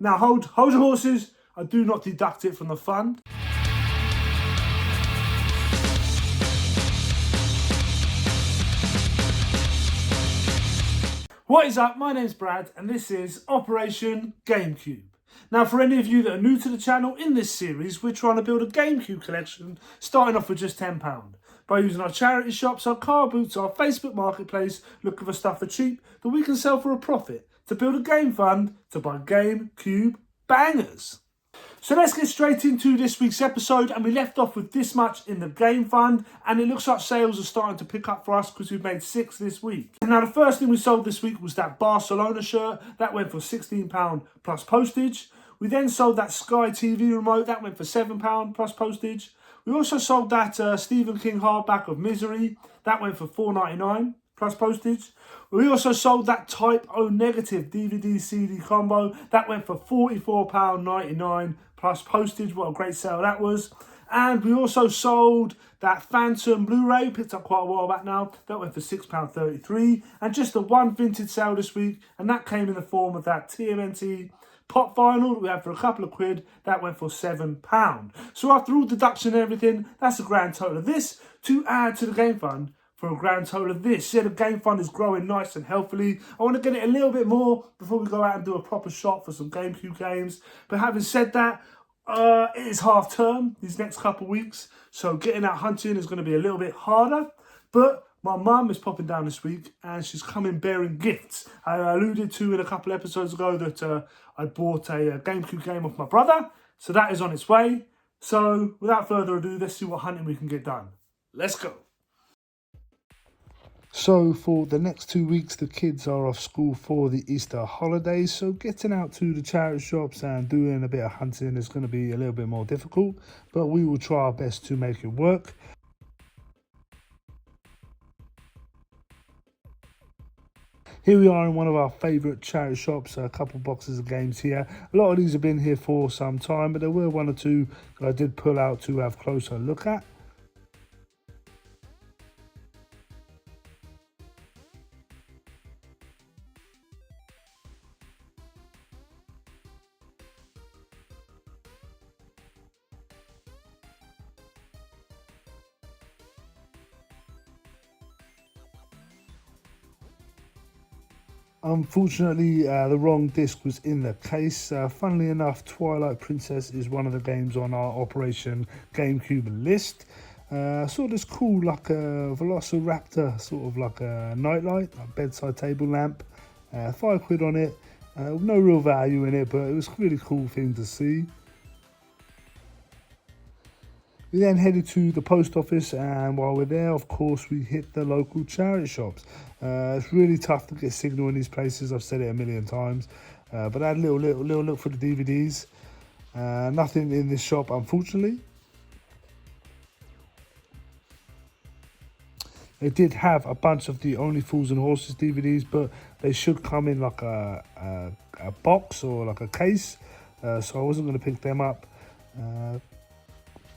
Now hold your horses, I do not deduct it from the fund. What is up? My name's Brad and this is Operation GameCube. Now for any of you that are new to the channel, in this series we're trying to build a GameCube collection starting off with just £10 by using our charity shops, our car boots, our Facebook marketplace, looking for stuff for cheap that we can sell for a profit to build a game fund to buy GameCube bangers. So let's get straight into this week's episode, and we left off with this much in the game fund, and it looks like sales are starting to pick up for us because we've made 6 this week. Now the first thing we sold this week was that Barcelona shirt. That went for £16 plus postage. We then sold that Sky TV remote. That went for £7 plus postage. We also sold that Stephen King hardback of Misery. That went for £4.99 plus postage. We also sold that Type O Negative DVD CD combo. That went for £44.99 plus postage. What a great sale that was. And we also sold that Phantom Blu-ray, picked up quite a while back now. That went for £6.33. And just the one vintage sale this week, and that came in the form of that TMNT pop vinyl that we had for a couple of quid. That went for £7. So after all deduction and everything, that's a grand total of this to add to the game fund for a grand total of this. Yeah, the game fund is growing nice and healthily. I want to get it a little bit more before we go out and do a proper shop for some GameCube games. But having said that, it is half term these next couple of weeks, so getting out hunting is going to be a little bit harder. But my mum is popping down this week and she's coming bearing gifts. I alluded to in a couple of episodes ago that I bought a GameCube game off my brother, so that is on its way. So without further ado, let's see what hunting we can get done. Let's go. So for the next 2 weeks, the kids are off school for the Easter holidays. So getting out to the charity shops and doing a bit of hunting is going to be a little bit more difficult, but we will try our best to make it work. Here we are in one of our favourite charity shops, a couple boxes of games here. A lot of these have been here for some time, but there were one or two that I did pull out to have a closer look at. Unfortunately, the wrong disc was in the case. Funnily enough, Twilight Princess is one of the games on our Operation GameCube list. Saw this cool, like a Velociraptor, sort of like a nightlight, a bedside table lamp. £5 on it. No real value in it, but it was a really cool thing to see. We then headed to the post office, and while we're there, of course, we hit the local charity shops. It's really tough to get signal in these places. I've said it a million times, but I had a little look for the DVDs. Nothing in this shop, unfortunately. They did have a bunch of the Only Fools and Horses DVDs, but they should come in like a box or like a case, so I wasn't going to pick them up.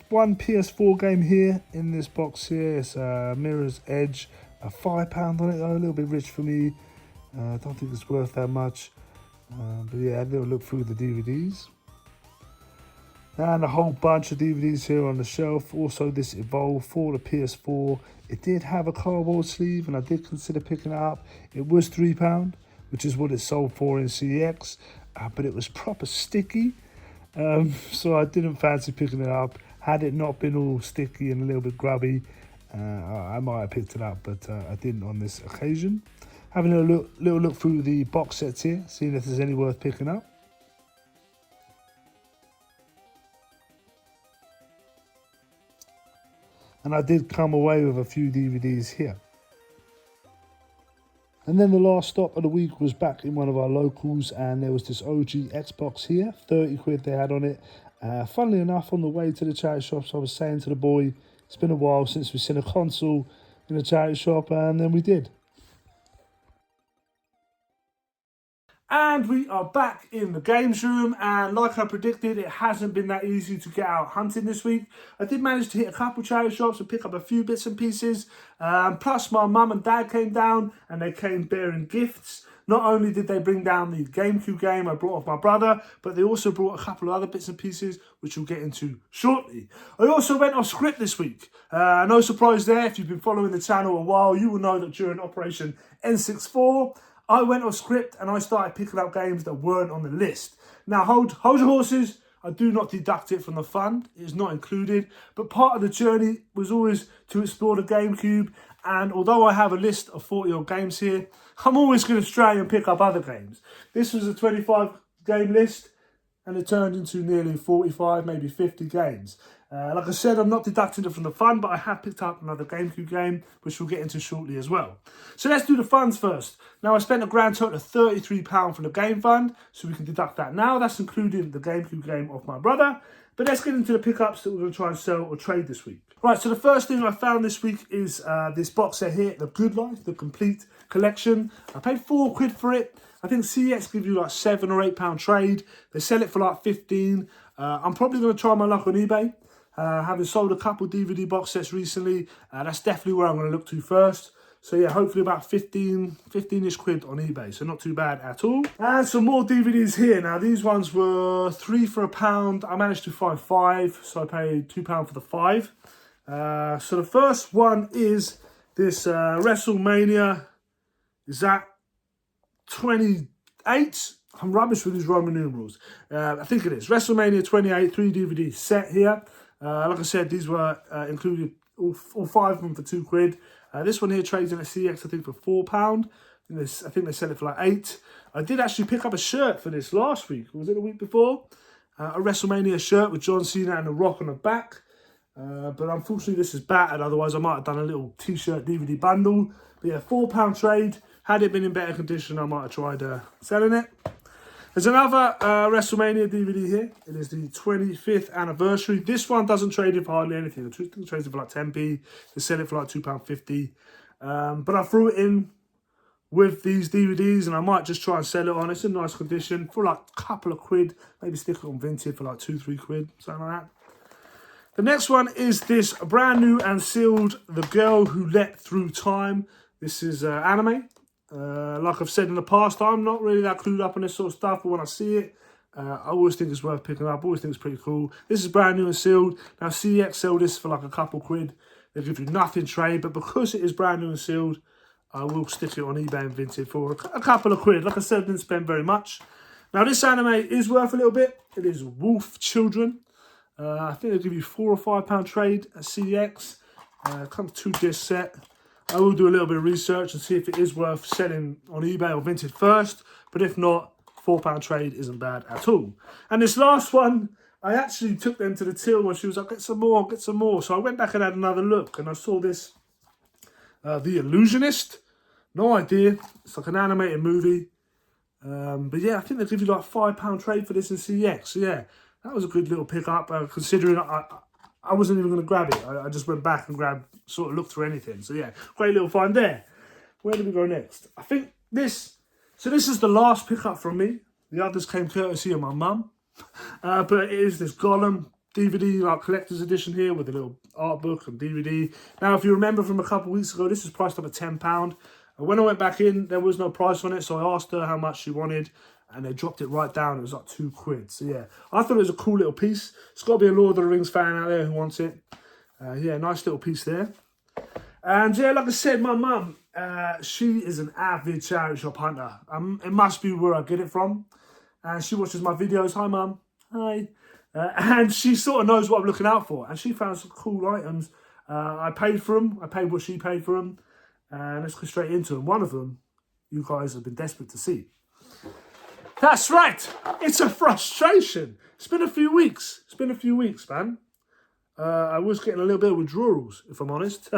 One PS4 game here in this box here. It's Mirror's Edge. £5 on it though, a little bit rich for me. I don't think it's worth that much. But yeah, I had a little look through the DVDs. And a whole bunch of DVDs here on the shelf. Also this Evolve for the PS4. It did have a cardboard sleeve and I did consider picking it up. It was £3, which is what it sold for in CX. But it was proper sticky. So I didn't fancy picking it up. Had it not been all sticky and a little bit grubby, I might have picked it up, but I didn't on this occasion. Having a little look through the box sets here, seeing if there's any worth picking up. And I did come away with a few DVDs here. And then the last stop of the week was back in one of our locals, and there was this OG Xbox here, £30 they had on it. Funnily enough, on the way to the charity shops, I was saying to the boy, it's been a while since we've seen a console in a charity shop, and then we did. And we are back in the games room, and like I predicted, it hasn't been that easy to get out hunting this week. I did manage to hit a couple charity shops and pick up a few bits and pieces. Plus my mum and dad came down and they came bearing gifts. Not only did they bring down the GameCube game I brought off my brother, but they also brought a couple of other bits and pieces, which we'll get into shortly. I also went off script this week. No surprise there. If you've been following the channel a while, you will know that during Operation N64, I went off script and I started picking up games that weren't on the list. Now, hold your horses. I do not deduct it from the fund. It is not included. But part of the journey was always to explore the GameCube. And although I have a list of 40-odd games here, I'm always going to stray and pick up other games. This was a 25-game list, and it turned into nearly 45, maybe 50 games. Like I said, I'm not deducting it from the fund, but I have picked up another GameCube game, which we'll get into shortly as well. So let's do the funds first. Now, I spent a grand total of £33 for the game fund, so we can deduct that now. That's including the GameCube game of my brother. But let's get into the pickups that we're going to try and sell or trade this week. Right, so the first thing I found this week is this box set here, The Good Life, the complete collection. I paid £4 for it. I think CEX give you like £7 or £8 trade. They sell it for like 15. I'm probably going to try my luck on eBay. Having sold a couple DVD box sets recently, that's definitely where I'm going to look to first. So yeah, hopefully about 15-ish quid on eBay, so not too bad at all. And some more DVDs here. Now these ones were 3 for £1. I managed to find 5, so I paid £2 for the 5. So the first one is this WrestleMania. Is that 28? I'm rubbish with these Roman numerals. I think it is. WrestleMania 28, 3 DVD set here. Like I said, these were included, all 5 of them for £2. This one here trades in at CX, I think, for £4. I think they sell it for like 8. I did actually pick up a shirt for this last week. Was it the week before? A WrestleMania shirt with John Cena and The Rock on the back. But unfortunately, this is battered. Otherwise, I might have done a little T-shirt DVD bundle. But yeah, £4 trade. Had it been in better condition, I might have tried selling it. There's another WrestleMania DVD here. It is the 25th anniversary. This one doesn't trade it for hardly anything. It trades it for like 10p. They sell it for like £2.50. But I threw it in with these DVDs and I might just try and sell it on. It's in nice condition for like a couple of quid. Maybe stick it on Vinted for like 2-3 quid, something like that. The next one is this brand new and sealed The Girl Who Leapt Through Time. This is anime. Like I've said in the past, I'm not really that clued up on this sort of stuff, but when I see it, I always think it's worth picking up. I always think it's pretty cool. This is brand new and sealed. Now, CX sell this for like a couple quid. They give you nothing trade, but because it is brand new and sealed, I will stick it on eBay and Vinted for a couple of quid. Like I said, I didn't spend very much. Now, this anime is worth a little bit. It is Wolf Children. I think they'll give you £4 or £5 trade at CX. Comes 2-disc set. I will do a little bit of research and see if it is worth selling on eBay or Vinted first. But if not, £4 trade isn't bad at all. And this last one, I actually took them to the till when she was like, get some more, get some more. So I went back and had another look and I saw this, The Illusionist. No idea. It's like an animated movie. But yeah, I think they give you like £5 trade for this in CX. So yeah, that was a good little pickup, considering I wasn't even going to grab it. I just went back and sort of looked through anything. So yeah, great little find there. Where do we go next? I think this is the last pickup from me. The others came courtesy of my mum. But it is this Gollum DVD, like collector's edition here with a little art book and DVD. Now, if you remember from a couple of weeks ago, this was priced up at £10. When I went back in, there was no price on it. So I asked her how much she wanted. And they dropped it right down. It was like 2 quid. So yeah, I thought it was a cool little piece. It's got to be a Lord of the Rings fan out there who wants it. Yeah, nice little piece there. And yeah, like I said, my mum, she is an avid charity shop hunter. It must be where I get it from. And she watches my videos. Hi, Mum. Hi. And she sort of knows what I'm looking out for. And she found some cool items. I paid for them. I paid what she paid for them. And let's go straight into them. One of them, you guys have been desperate to see. That's right. It's a frustration. It's been a few weeks. It's been a few weeks, man. I was getting a little bit of withdrawals, if I'm honest.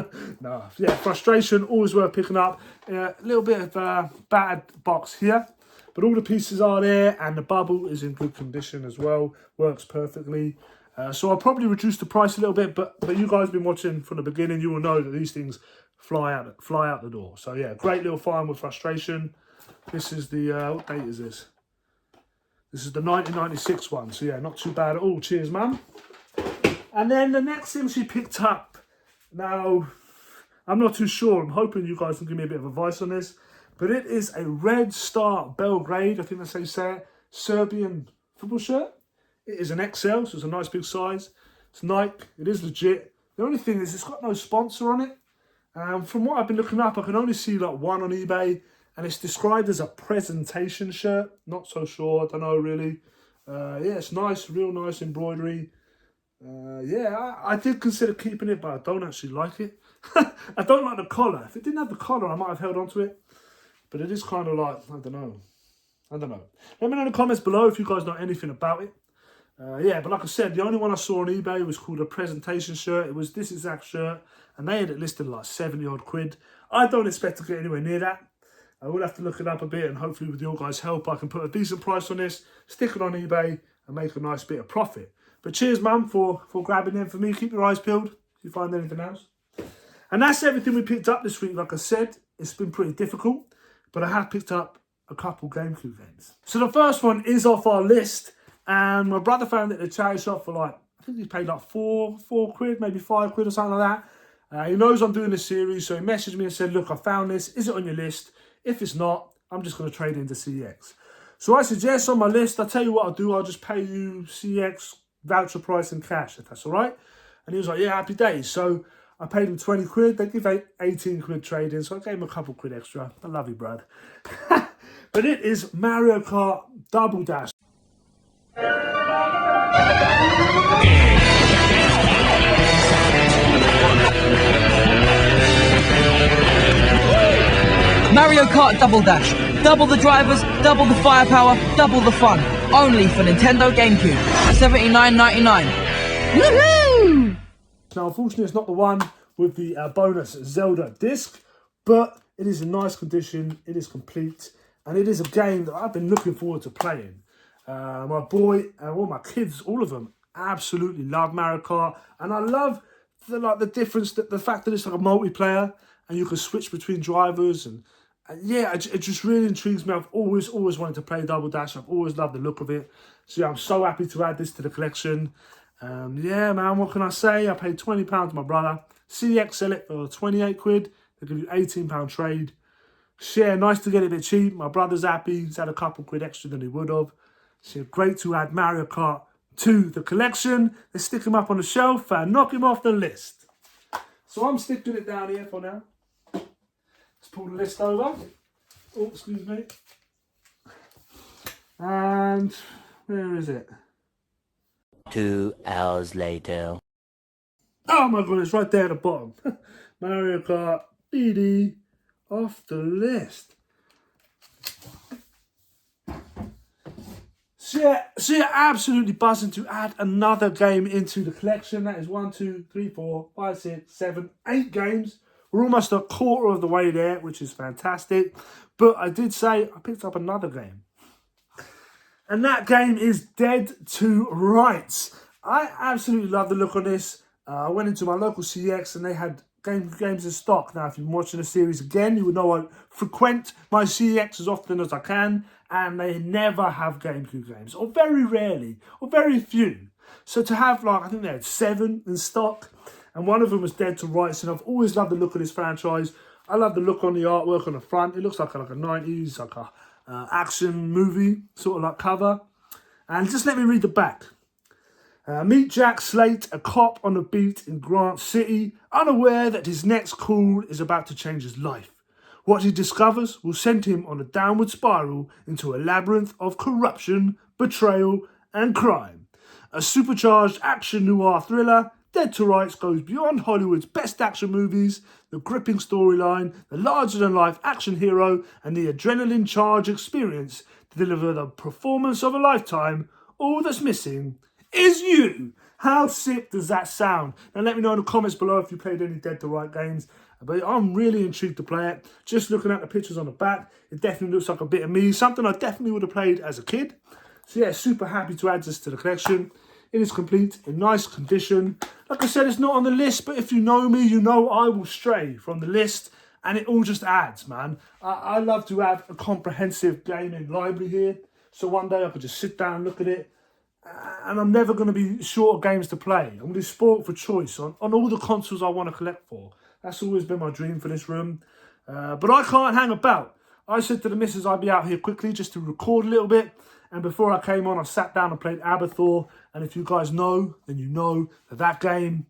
No, yeah, frustration, always worth picking up. A little bit of a battered box here. But all the pieces are there, and the bubble is in good condition as well. Works perfectly. So I'll probably reduce the price a little bit, but you guys have been watching from the beginning. You will know that these things fly out the door. So yeah, great little find with frustration. This is the, what date is this? This is the 1996 one, so yeah, not too bad at all. Cheers, Mum. And then the next thing she picked up, now, I'm not too sure. I'm hoping you guys can give me a bit of advice on this. But it is a Red Star Belgrade, I think that's how you say it, Serbian football shirt. It is an XL, so it's a nice big size. It's Nike, it is legit. The only thing is it's got no sponsor on it. From what I've been looking up, I can only see like one on eBay, and it's described as a presentation shirt. Not so sure, I don't know really. Yeah, it's nice, real nice embroidery. Yeah, I did consider keeping it, but I don't actually like it. I don't like the collar. If it didn't have the collar, I might have held on to it. But it is kind of like, I don't know. Let me know in the comments below if you guys know anything about it. Yeah, but like I said, the only one I saw on eBay was called a presentation shirt. It was this exact shirt, and they had it listed like 70 odd quid. I don't expect to get anywhere near that. I will have to look it up a bit, and hopefully with your guys' help, I can put a decent price on this, stick it on eBay, and make a nice bit of profit. But cheers, man, for grabbing them for me. Keep your eyes peeled if you find anything else. And that's everything we picked up this week. Like I said, it's been pretty difficult, but I have picked up a couple GameCube games. So the first one is off our list. And my brother found it at a charity shop for like, I think he paid like four quid, maybe 5 quid or something like that. He knows I'm doing this series, so he messaged me and said, look, I found this. Is it on your list? If it's not, I'm just going to trade into CX. So I said, yes, on my list. I'll tell you what I'll do. I'll just pay you CX voucher price in cash, if that's all right. And he was like, yeah, happy days. So I paid him 20 quid. They give 18 quid trade in, so I gave him a couple quid extra. I love you, Brad. But it is Mario Kart Double Dash. Mario Kart Double Dash. Double the drivers, double the firepower, double the fun. Only for Nintendo GameCube. $79.99. Woohoo! Now, unfortunately, it's not the one with the bonus Zelda disc, but it is in nice condition, it is complete, and it is a game that I've been looking forward to playing. My boy and all my kids, all of them, absolutely love Mario Kart, and I love the difference, the fact that it's like a multiplayer, and you can switch between drivers, and yeah, it just really intrigues me. I've always wanted to play Double Dash. I've always loved the look of it. So yeah, I'm so happy to add this to the collection. Yeah, man, what can I say? I paid £20 to my brother. CX sell it for 28 quid. They give you £18 trade. Yeah, nice to get it a bit cheap. My brother's happy. He's had a couple quid extra than he would have. So great to add Mario Kart to the collection. Let's stick him up on the shelf and knock him off the list. So I'm sticking it down here for now. Let's pull the list over. Oh, excuse me. And where is it? 2 hours later. Oh my god, it's right there at the bottom. Mario Kart DD off the list. So yeah, absolutely buzzing to add another game into the collection. That is 1, 2, 3, 4, 5, 6, 7, 8 games. We're almost a quarter of the way there, which is fantastic. But I did say I picked up another game. And that game is Dead to Rights. I absolutely love the look on this. I went into my local CX and they had games in stock. Now, if you've been watching the series again, you would know I frequent my CX as often as I can. And they never have GameCube games. Or very rarely. Or very few. So to have, like, I think they had 7 in stock. And one of them was Dead to Rights. And I've always loved the look of this franchise. I love the look on the artwork on the front. It looks like a 90s, like a action movie, sort of like cover. And just let me read the back. Meet Jack Slate, a cop on a beat in Grant City, unaware that his next call is about to change his life. What he discovers will send him on a downward spiral into a labyrinth of corruption, betrayal, and crime. A supercharged action noir thriller, Dead to Rights goes beyond Hollywood's best action movies, the gripping storyline, the larger-than-life action hero, and the adrenaline-charged experience to deliver the performance of a lifetime. All that's missing is you. How sick does that sound? Now let me know in the comments below if you played any Dead to Rights games. But I'm really intrigued to play it. Just looking at the pictures on the back, it definitely looks like a bit of me. Something I definitely would have played as a kid. So yeah, super happy to add this to the collection. It is complete, in nice condition. Like I said, it's not on the list, but if you know me, you know I will stray from the list. And it all just adds, man. I love to have a comprehensive gaming library here. So one day I could just sit down and look at it. And I'm never going to be short of games to play. I'm going to be spoiled for choice on all the consoles I want to collect for. That's always been my dream for this room. But I can't hang about. I said to the missus I'd be out here quickly just to record a little bit. And before I came on, I sat down and played Abathur. And if you guys know, then you know that game,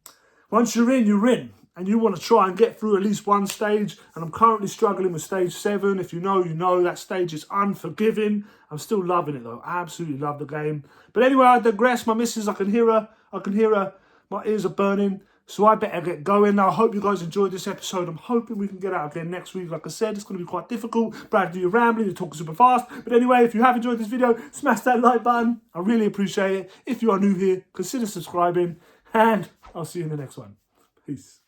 once you're in, you're in. And you want to try and get through at least one stage. And I'm currently struggling with stage 7. If you know, you know. That stage is unforgiving. I'm still loving it, though. I absolutely love the game. But anyway, I digress. My missus, I can hear her. My ears are burning. So I better get going. Now, I hope you guys enjoyed this episode. I'm hoping we can get out again next week. Like I said, it's going to be quite difficult. Brad, do your rambling. You're talking super fast. But anyway, if you have enjoyed this video, smash that like button. I really appreciate it. If you are new here, consider subscribing. And I'll see you in the next one. Peace.